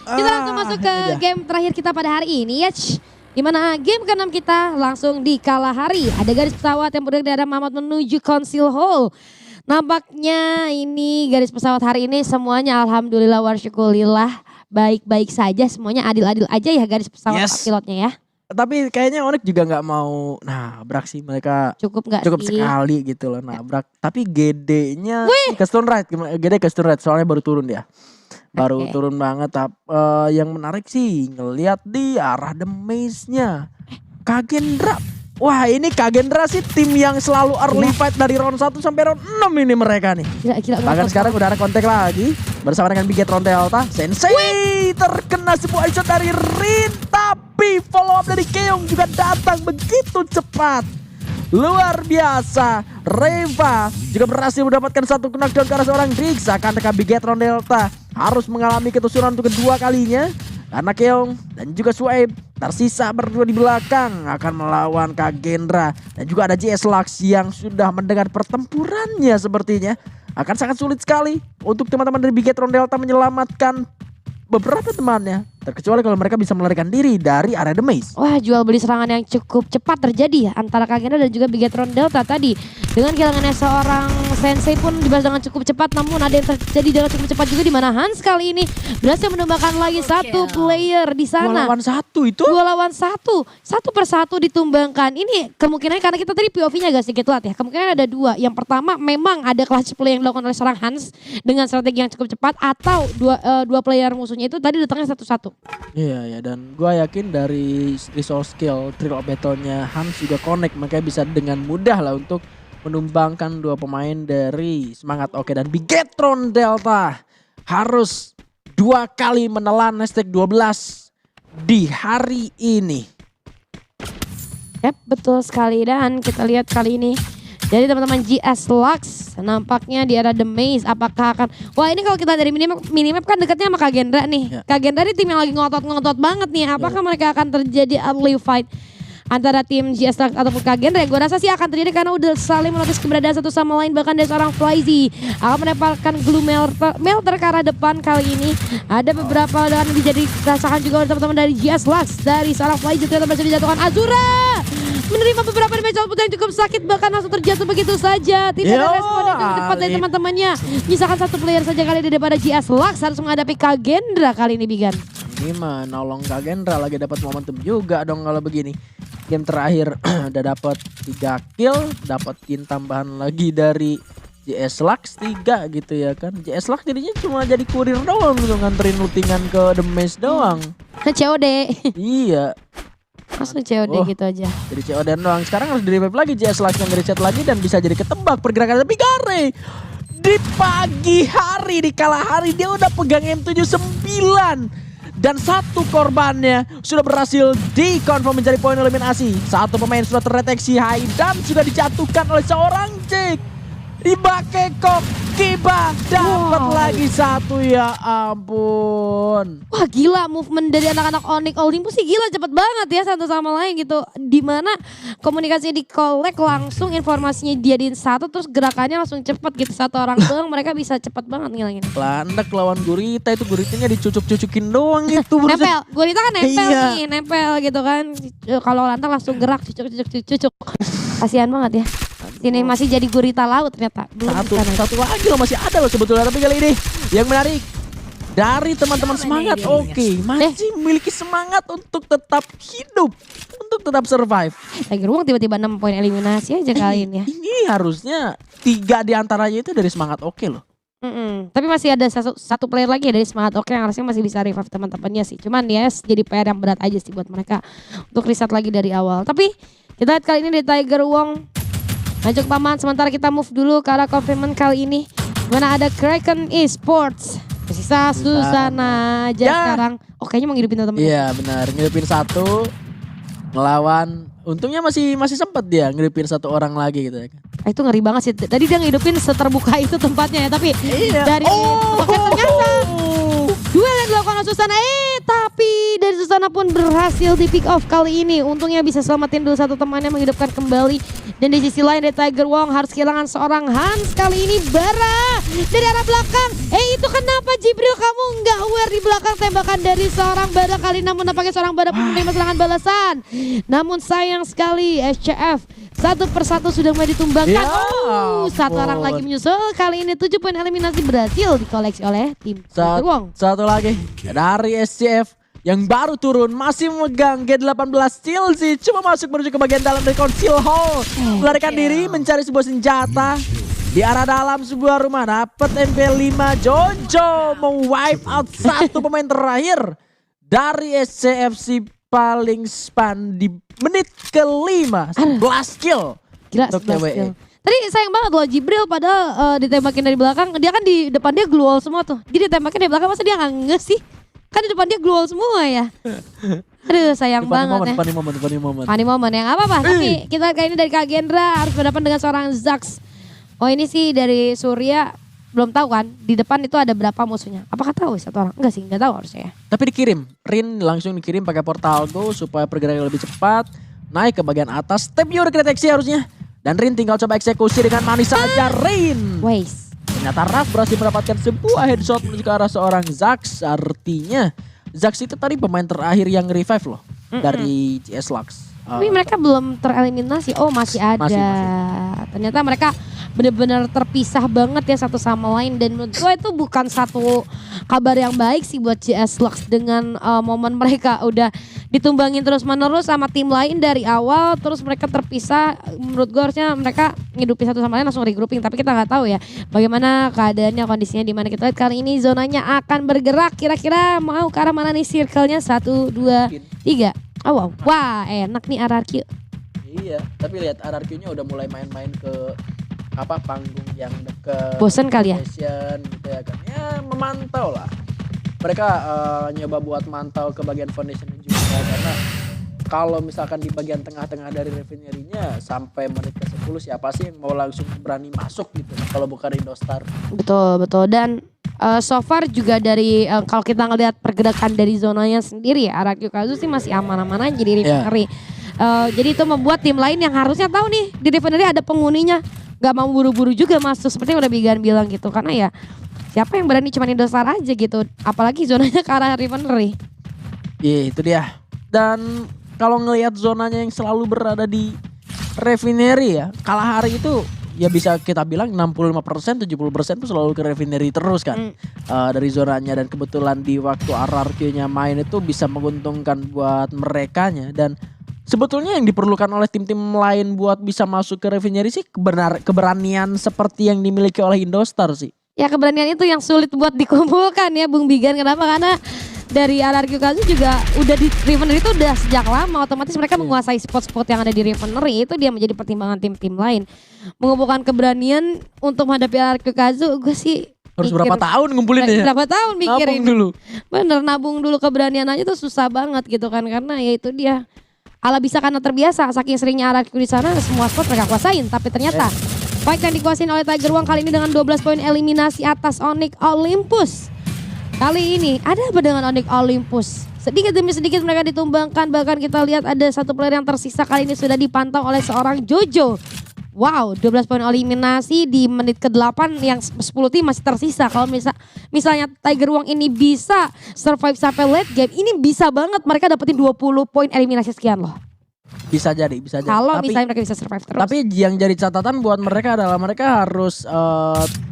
Kita langsung masuk ke game terakhir kita pada hari ini ya. Dimana game ke-6 kita langsung di Kalahari. Ada garis pesawat yang berada dari Mamat menuju Council Hall. Nampaknya ini garis pesawat hari ini semuanya alhamdulillah wa syukurillah baik-baik saja. Semuanya adil-adil aja ya garis pesawat pilotnya ya. Tapi kayaknya Onyx juga nggak mau nabrak sih, mereka cukup sih? Sekali gitu loh nabrak. Tapi GD-nya custom ride, GD custom ride soalnya baru turun dia. Baru turun banget. Yang menarik sih ngelihat di arah The Maze-nya Kagendra. Wah ini Kagendra sih tim yang selalu early fight dari round 1 sampai round 6 ini mereka nih. Bahkan sekarang udah ada kontak lagi bersama dengan Bigetron Delta. Sensei terkena sebuah shot dari Rin, tapi follow up dari Keong juga datang begitu cepat. Luar biasa. Reva juga berhasil mendapatkan satu knockdown ke arah seorang Drix. Akan Bigetron Delta harus mengalami ketusuran untuk kedua kalinya. Karena Keong dan juga Suaib tersisa berdua di belakang akan melawan Kagendra. Dan juga ada JS Lux yang sudah mendengar pertempurannya sepertinya. Akan sangat sulit sekali untuk teman-teman dari Bigetron Delta menyelamatkan beberapa temannya. Terkecuali kalau mereka bisa melarikan diri dari area The Maze. Wah jual beli serangan yang cukup cepat terjadi ya antara Kagendra dan juga Bigetron Delta tadi. Dengan kehilangannya seorang Sensei pun dibalas dengan cukup cepat. Namun ada yang terjadi dengan cukup cepat juga di mana Hans kali ini berhasil menumbangkan lagi satu player di sana. 2 lawan 1 itu? 2 lawan 1. Satu persatu ditumbangkan. Ini kemungkinan karena kita tadi POV-nya agak sedikit telat ya. Kemungkinan ada 2. Yang pertama memang ada clutch play yang dilakukan oleh seorang Hans dengan strategi yang cukup cepat. Atau dua player musuhnya itu tadi datangnya satu-satu. Iya ya, dan gue yakin dari resource skill Thrill of Battle-nya Hans juga connect, makanya bisa dengan mudah lah untuk menumbangkan 2 pemain dari Semangat Oke dan Bigetron Delta. Harus 2 kali menelan hashtag 12 di hari ini. Yap betul sekali, dan kita lihat kali ini jadi teman-teman GS Lux nampaknya di area The Maze. Apakah akan... Wah ini kalau kita dari minimap kan dekatnya sama Kagendra nih. Ya. Kagendra ini tim yang lagi ngotot-ngotot banget nih. Apakah mereka akan terjadi early fight antara tim GS Lux ataupun Kagendra? Gue rasa sih akan terjadi karena udah saling menotis keberadaan satu sama lain. Bahkan dari seorang Flyzy akan menempelkan glue melter ke arah depan kali ini. Ada beberapa dan dijadi rasakan juga oleh teman-teman dari GS Lux. Dari seorang Flyzy ternyata berhasil dijatuhkan. Azura menerima beberapa damage output yang cukup sakit, bahkan langsung terjatuh begitu saja. Tidak ada respon yang cukup cepat dari teman-temannya. Misalkan satu player saja kali ini daripada GS Lux harus menghadapi Kagendra kali ini, Bigan. Ini mah nolong Kagendra lagi dapat momentum juga dong kalau begini. Game terakhir udah dapat 3 kill, dapetin tambahan lagi dari JS Lux 3 gitu ya kan. JS Lux jadinya cuma jadi kurir doang gitu, nganterin lootingan ke The Maze doang. COD. Iya. Langsung COD gitu aja. Jadi COD doang. Sekarang harus di-revive lagi JS Lux yang reset lagi dan bisa jadi ketebak pergerakan. Tapi Gare di pagi hari, di Kalahari dia udah pegang M79. Dan satu korbannya sudah berhasil dikonfirm menjadi poin eliminasi. Satu pemain sudah terdeteksi high dan sudah dijatuhkan oleh seorang Jake. Ibakekok Kiba dapat lagi satu, ya ampun. Wah gila, movement dari anak-anak Onyx Olympus sih gila, cepet banget ya satu sama lain gitu. Dimana komunikasinya di collect langsung, informasinya dijadiin satu, terus gerakannya langsung cepet gitu. Satu orang doang mereka bisa cepet banget ngilangin. Landak lawan Gurita itu, Guritanya dicucuk-cucukin doang gitu. Nempel, Gurita kan nempel nih, nempel gitu kan. Kalau Landak langsung gerak cucuk. Kasihan banget ya. Ini masih jadi Gurita laut ternyata. Satu lagi loh, masih ada loh sebetulnya. Tapi kali ini yang menarik dari teman-teman Semangat Oke masih memiliki semangat untuk tetap hidup, untuk tetap survive. Tiger Wong tiba-tiba 6 poin eliminasi aja kali ini ya. Ini harusnya 3 diantaranya itu dari Semangat Oke loh. Tapi masih ada satu player lagi dari Semangat Oke yang harusnya masih bisa revive teman-temannya sih. Cuman ya jadi PR yang berat aja sih buat mereka untuk reset lagi dari awal. Tapi kita lihat kali ini dari Tiger Wong lanjut paman, sementara kita move dulu ke arah confirmation kali ini. Mana ada Kraken Esports. Tersisa Susana aja sekarang. Oh kayaknya mau ngidupin teman-teman. Iya benar, ngidupin satu. Ngelawan. Untungnya masih sempat dia ngidupin satu orang lagi gitu ya. Itu ngeri banget sih. Tadi dia ngidupin seterbuka itu tempatnya ya. Tapi dari ternyata duel yang dilakukan oleh Susana. Tapi dari Susana pun berhasil di pick off kali ini. Untungnya bisa selamatin dulu satu temannya, menghidupkan kembali Dan di sisi lain dari Tiger Wong harus kehilangan seorang Hans. Kali ini Bara dari arah belakang. Itu kenapa Jibril kamu nggak aware di belakang tembakan dari seorang Bara kali, namun nampaknya seorang Bara pun menerima serangan balasan. Namun sayang sekali SCF satu persatu sudah mulai ditumbangkan. Satu orang lagi menyusul. Kali ini 7 poin eliminasi berhasil dikoleksi oleh tim Tiger Wong. Satu lagi dari SCF yang baru turun masih memegang G18 Steel sih, cuma masuk menuju ke bagian dalam dari Council Hall, melarikan diri mencari sebuah senjata di arah dalam sebuah rumah. Dapat MP5. Jojo mau wipe out satu pemain terakhir dari SCFC paling span di menit ke-5. 11 kill. Gila, untuk 11 TWE. kill. Tadi sayang banget loh Jibril, padahal ditembakin dari belakang. Dia kan di depan dia glue wall semua tuh. Dia ditembakin dari belakang, masa dia nggak nge sih? Kan di depan dia glue wall semua ya. Aduh sayang banget ya. Funny moment. Yang apa-apa. Tapi kita kali ini dari Kak Gendra harus berhadapan dengan seorang Zax. Oh ini sih dari Surya. Belum tahu kan di depan itu ada berapa musuhnya. Apakah tahu satu orang? Enggak sih, enggak tahu harusnya ya. Tapi dikirim. Rin langsung dikirim pakai portal go supaya pergerakan lebih cepat. Naik ke bagian atas. Stepnya udah kedeteksi harusnya. Dan Rin tinggal coba eksekusi dengan manis saja Rin. Waste. Ternyata Raf berhasil mendapatkan sebuah headshot menuju ke arah seorang Zax. Artinya Zax itu tadi pemain terakhir yang revive loh. Dari CS Lux. Tapi mereka belum tereliminasi. Oh masih ada. Masih. Ternyata mereka benar-benar terpisah banget ya satu sama lain. Dan menurut gue itu bukan satu kabar yang baik sih buat CS Lux dengan momen mereka udah ditumbangin terus menerus sama tim lain dari awal. Terus mereka terpisah. Menurut gue harusnya mereka ngidupin satu sama lain langsung regrouping. Tapi kita nggak tahu ya bagaimana keadaannya, kondisinya di mana. Kita lihat kali ini zonanya akan bergerak. Kira-kira mau ke arah mana nih circle-nya? 1, 2, 3. Oh wow, wah enak nih RRQ. Iya, tapi lihat RRQ-nya udah mulai main-main ke panggung yang deket. Bosen kali ya? Gitu ya kan. Ya memantau lah. Mereka nyoba buat mantau ke bagian foundation juga karena kalau misalkan di bagian tengah-tengah dari refinery-nya sampai menit ke-10 siapa sih yang mau langsung berani masuk gitu kalau bukan Indostar. Betul. Dan so far juga dari kalau kita ngelihat pergerakan dari zonanya sendiri ya, RRQ Kazu sih masih aman-aman aja di refinery. Jadi itu membuat tim lain yang harusnya tahu nih di refinery ada penghuninya gak mau buru-buru juga masuk seperti yang udah Bigan bilang gitu, karena ya siapa yang berani cuma Indostar aja gitu, apalagi zonanya ke arah refinery. Iya itu dia. Dan kalau ngelihat zonanya yang selalu berada di refinery ya, Kalahari itu ya bisa kita bilang 65%, 70% itu selalu ke refinery terus kan. Dari zonanya, dan kebetulan di waktu RRQ-nya main itu bisa menguntungkan buat merekanya. Dan sebetulnya yang diperlukan oleh tim-tim lain buat bisa masuk ke refinery sih keberanian seperti yang dimiliki oleh Indostar sih. Ya keberanian itu yang sulit buat dikumpulkan ya Bung Bigan. Kenapa? Karena dari RRQ Kazu juga udah di refinery itu udah sejak lama, otomatis mereka menguasai spot-spot yang ada di refinery. Itu dia menjadi pertimbangan tim-tim lain. Mengumpulkan keberanian untuk menghadapi RRQ Kazu, gue sih harus berapa tahun ngumpulinnya ya? Berapa tahun mikirin. Nabung dulu. Bener, nabung dulu keberanian aja tuh susah banget gitu kan. Karena ya itu dia. Ala bisa karena terbiasa, saking seringnya RRQ di sana semua spot mereka kuasain. Tapi ternyata fight yang dikuasain oleh Tiger Wong kali ini dengan 12 poin eliminasi atas Onyx Olympus. Kali ini ada apa dengan Onyx Olympus? Sedikit demi sedikit mereka ditumbangkan. Bahkan kita lihat ada satu player yang tersisa kali ini sudah dipantau oleh seorang Jojo. Wow, 12 poin eliminasi di menit ke-8 yang 10 tim masih tersisa. Kalau misalnya Tiger Wong ini bisa survive sampai late game, ini bisa banget mereka dapetin 20 poin eliminasi sekian loh. Bisa jadi. Kalau misalnya mereka bisa survive terus. Tapi yang jadi catatan buat mereka adalah mereka harus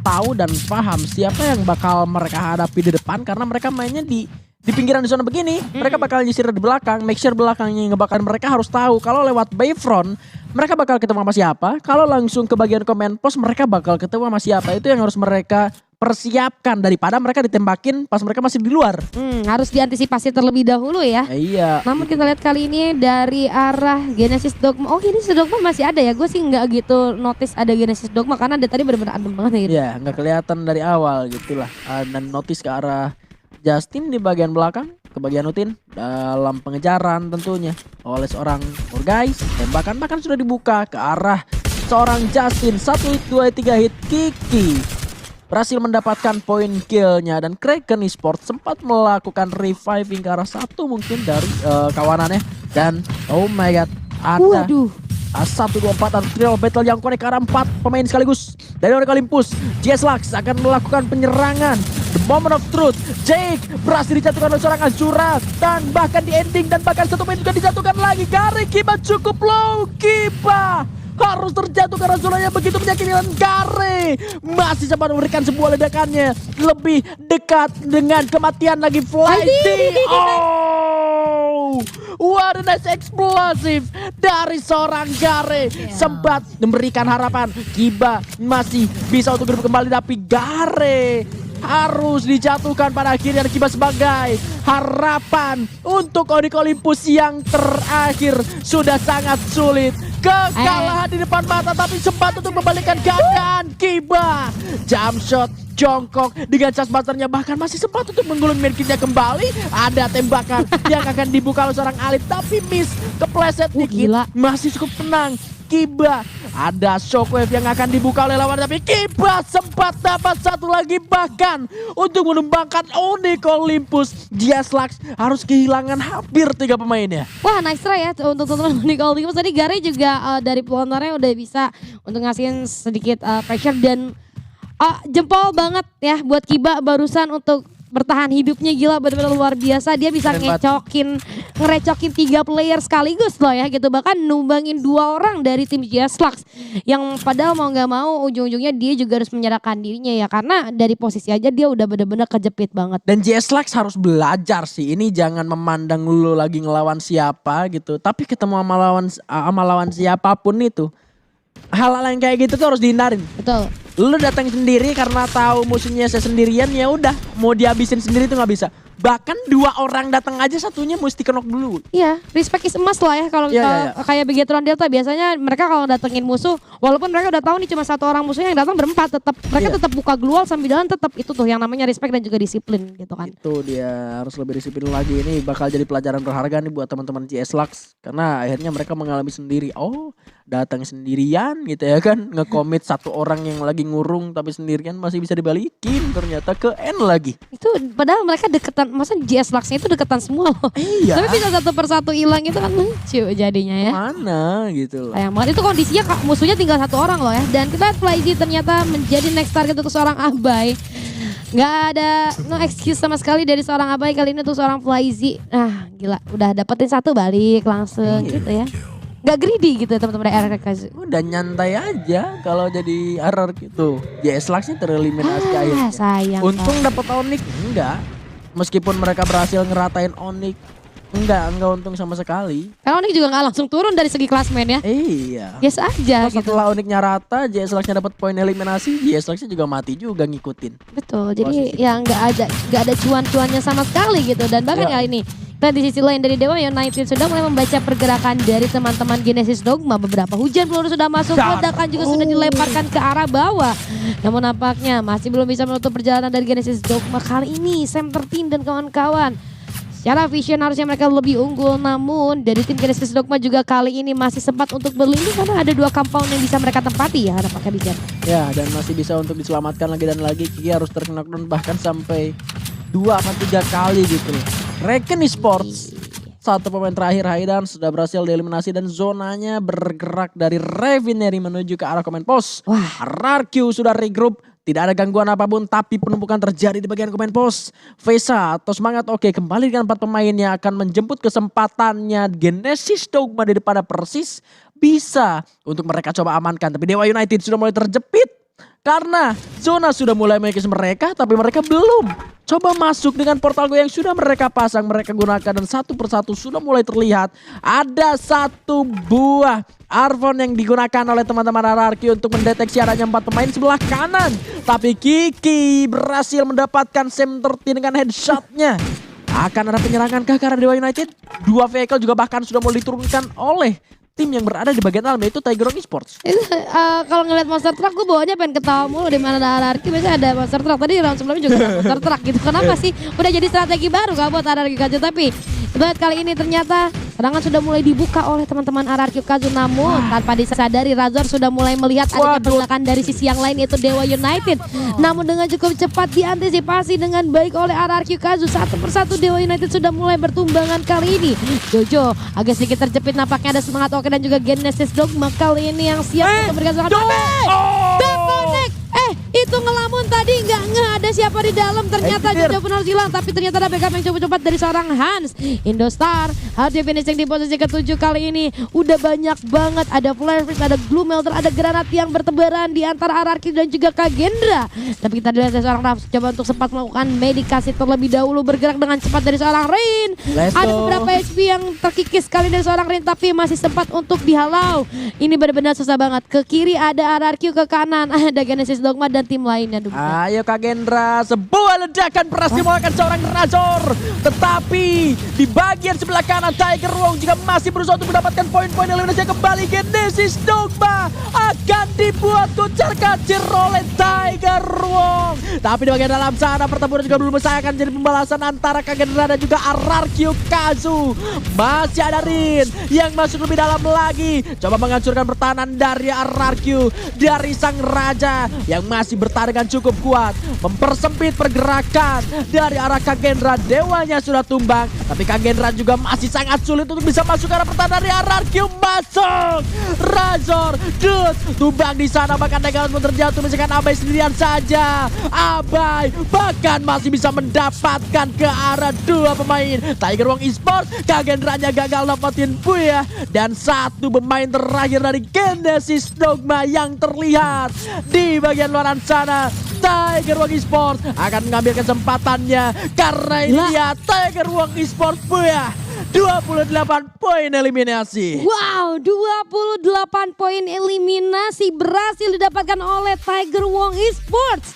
tahu dan paham siapa yang bakal mereka hadapi di depan, karena mereka mainnya di pinggiran di zona begini. Mereka bakal nyisir di belakang, make sure belakangnya ngebakar. Mereka harus tahu kalau lewat Bayfront mereka bakal ketemu sama siapa. Kalau langsung ke bagian command post mereka bakal ketemu sama siapa. Itu yang harus mereka persiapkan daripada mereka ditembakin pas mereka masih di luar. Harus diantisipasi terlebih dahulu ya. Iya. Namun kita lihat kali ini dari arah Genesis Dogma. Oh Genesis Dogma masih ada ya. Gue sih nggak gitu notice ada Genesis Dogma karena ada tadi benar-benar adem banget gitu. Iya, nggak kelihatan dari awal gitulah. Dan notice ke arah Justin di bagian belakang, ke bagian Utin dalam pengejaran tentunya oleh seorang guys. Tembakan bahkan sudah dibuka ke arah seorang Justin. 1 2 3 hit Kiki berhasil mendapatkan poin killnya, dan Kraken Esports sempat melakukan reviving ke arah satu mungkin dari kawanannya, dan oh my god ada 1-2-4 trial battle yang connect ke arah 4 pemain sekaligus. Dari Onyx Olympus, GS Lux akan melakukan penyerangan. The moment of truth, Jake berhasil dijatuhkan oleh seorang Azura. Dan bahkan di ending dan bahkan satu pemain juga dijatuhkan lagi. Gary Kiba cukup low. Kiba harus terjatuh karena Azura yang begitu menyakitkan. Gary masih sempat memberikan sebuah ledakannya. Lebih dekat dengan kematian lagi Flighty. Oh, what a nice explosive dari seorang Gary. Sempat memberikan harapan. Kiba masih bisa untuk hidup kembali tapi Gary harus dijatuhkan pada akhirnya. Kiba sebagai harapan untuk Onyx Olympus yang terakhir. Sudah sangat sulit. Kekalahan di depan mata tapi sempat untuk membalikkan keadaan. Kiba jump shot jongkok dengan Chasemasternya bahkan masih sempat untuk menggulung medkitnya kembali. Ada tembakan yang akan dibuka oleh seorang Alip tapi miss, kepleset dikit. Masih cukup tenang. Kiba ada shockwave yang akan dibuka oleh lawan tapi Kiba sempat dapat satu lagi bahkan untuk menumbangkan Onyx Olympus. GS Lux harus kehilangan hampir 3 pemainnya. Wah, nice try ya untuk teman-teman Onyx Olympus. Tadi Gary juga dari pelontarnya udah bisa untuk ngasihin sedikit pressure dan jempol banget ya buat Kiba barusan untuk bertahan hidupnya. Gila, benar-benar luar biasa. Dia bisa ngerecokin 3 player sekaligus loh ya gitu. Bahkan numbangin 2 orang dari tim GS Lux. Yang padahal mau gak mau ujung-ujungnya dia juga harus menyerahkan dirinya ya. Karena dari posisi aja dia udah benar-benar kejepit banget. Dan GS Lux harus belajar sih. Ini jangan memandang lu lagi ngelawan siapa gitu. Tapi ketemu sama lawan siapapun itu. Hal-hal yang kayak gitu tuh harus dihindarin. Betul. Lu datang sendiri karena tahu musuhnya saya sendirian, ya udah mau dihabisin sendiri tuh nggak bisa. Bahkan 2 orang datang aja satunya mesti kenok dulu. Iya, respect is emas lah ya kalau kayak Bigetron Delta biasanya mereka kalau datengin musuh walaupun mereka udah tahu nih cuma 1 orang musuhnya yang datang berempat tetap mereka tetap buka glual sambil jalan, tetap itu tuh yang namanya respect dan juga disiplin gitu kan. Itu dia harus lebih disiplin lagi. Ini bakal jadi pelajaran berharga nih buat teman-teman GS Lux karena akhirnya mereka mengalami sendiri. Oh, datang sendirian gitu ya kan, ngekomit 1 orang yang lagi ngurung tapi sendirian masih bisa dibalikin ternyata ke N lagi. Itu padahal mereka deketan, maksudnya GS Lux-nya itu deketan semua loh. Iya. Tapi bisa 1 persatu hilang itu kan lucu jadinya ya. Mana gitu loh. Sayang banget itu kondisinya musuhnya tinggal 1 orang loh ya. Dan kita Flyzy ternyata menjadi next target untuk seorang Abai. Gak ada no excuse sama sekali dari seorang Abai kali ini untuk seorang Flyzy. Nah gila udah dapetin 1 balik langsung gitu ya. Gak greedy gitu teman-teman dari RRQ. Udah nyantai aja kalau jadi RR gitu. GS Lux-nya tereliminasi akhirnya. Sayang. Untung dapat Onyx enggak. Meskipun mereka berhasil ngeratain Onyx, enggak untung sama sekali. Karena Onyx juga gak langsung turun dari segi klasmen ya. Iya. Yes aja gitu. Setelah Onyx-nya rata, GS Lux-nya dapat poin eliminasi, GS Lux-nya juga mati juga ngikutin. Betul. Jadi ya nggak ada cuan-cuannya sama sekali gitu. Dan bahkan kali ini kita di sisi lain dari Dewa United sudah mulai membaca pergerakan dari teman-teman Genesis Dogma. Beberapa hujan peluru sudah masuk, ledakan juga sudah dilemparkan ke arah bawah. Namun nampaknya masih belum bisa menutup perjalanan dari Genesis Dogma kali ini. Sam 13 dan kawan-kawan. Secara vision harusnya mereka lebih unggul, namun dari tim Genesis Dogma juga kali ini masih sempat untuk berlindung karena ada 2 compound yang bisa mereka tempati ya nampaknya di jam. Ya, dan masih bisa untuk diselamatkan lagi dan lagi. Kiki harus terknockdown bahkan sampai 2 atau 3 kali gitu loh. Reken Esports 1 pemain terakhir Haidan sudah berhasil dieliminasi dan zonanya bergerak dari Refinery menuju ke arah Command Post. Wah, RRQ sudah regroup. Tidak ada gangguan apapun tapi penumpukan terjadi di bagian Command Post. Vesa atau semangat oke kembali dengan 4 pemain yang akan menjemput kesempatannya Genesis Dogma di depan Persis. Bisa untuk mereka coba amankan tapi Dewa United sudah mulai terjepit. Karena zona sudah mulai mengikis mereka tapi mereka belum coba masuk dengan portal go yang sudah mereka pasang, mereka gunakan dan 1 persatu sudah mulai terlihat. Ada 1 buah Arvon yang digunakan oleh teman-teman RRQ untuk mendeteksi adanya 4 pemain sebelah kanan. Tapi Kiki berhasil mendapatkan Sam 13 dengan headshotnya. Akan ada penyerangan kah karena Dewa United? 2 vehicle juga bahkan sudah mulai diturunkan oleh tim yang berada di bagian dalam yaitu Tiger Esports. Itu kalau ngeliat monster truck gue bawanya pengen ketawa mulu di mana ada RRQ biasanya ada monster truck. Tadi di round sebelumnya juga ada monster truck gitu. Kenapa sih? Udah jadi strategi baru gak buat RRQ Kaju tapi Kita lihat kali ini ternyata serangan sudah mulai dibuka oleh teman-teman RRQ Kazu, namun tanpa disadari Razor sudah mulai melihat adanya pergerakan dari sisi yang lain yaitu Dewa United. Namun dengan cukup cepat diantisipasi dengan baik oleh RRQ Kazu. Satu persatu Dewa United sudah mulai bertumbangan kali ini. Jojo agak sedikit terjepit, nampaknya ada semangat Oke dan juga Genesis Dogma kali ini yang siap untuk memberikan serangan. Connect. Itu ngelamun tadi nggak ada siapa di dalam, ternyata Jojo pun harus hilang, tapi ternyata ada backup yang cepat-cepat dari seorang Hans. Indostar hard finishing di posisi ke-7 kali ini. Udah banyak banget, ada Flare Freeze, ada Glue Melter, ada granat yang bertebaran di antara Ararki dan juga Kagendra. Tapi kita lihat dari seorang Rafs coba untuk sempat melakukan medikasi terlebih dahulu, bergerak dengan cepat dari seorang Rain. Ada beberapa HP yang terkikis kali dari seorang Rain, tapi masih sempat untuk dihalau. Ini benar-benar susah banget. Ke kiri ada RRQ, ke kanan ada Genesis Dogma dan tim lainnya. Ayo Kagendra, sebuah ledakan berhasil mengalahkan seorang Razor. Tetapi di bagian sebelah kanan Tiger Wong juga masih berusaha untuk mendapatkan poin-poin eliminasi. Kembali Genesis Dogma akan dibuat kucar-kacir oleh Tiger Wong. Tapi di bagian dalam sana pertempuran juga belum selesai, akan jadi pembalasan antara Kagendra dan juga RRQ Kazu. Masih ada Rin yang masuk lebih dalam lagi, coba menghancurkan pertahanan dari RRQ, dari sang raja yang masih bertahan dengan cukup kuat, mempersempit pergerakan dari arah Kagendra. Dewanya sudah tumbang, tapi Kagendra juga masih sangat sulit untuk bisa masuk ke arah pertahanan dari RRQ. Masuk Razor, tumbang di sana, bahkan Negal pun terjatuh, misalkan Abai sendirian saja. Abai bahkan masih bisa mendapatkan ke arah dua pemain Tiger Wong Esports. Kagendranya gagal dapetin Buya, dan satu pemain terakhir dari Genesis Dogma yang terlihat di bagian luar sana. Tiger Wong Esports akan mengambil kesempatannya, karena ini dia Tiger Wong Esports Buya. 28 poin eliminasi. Wow, 28 poin eliminasi berhasil didapatkan oleh Tiger Wong Esports.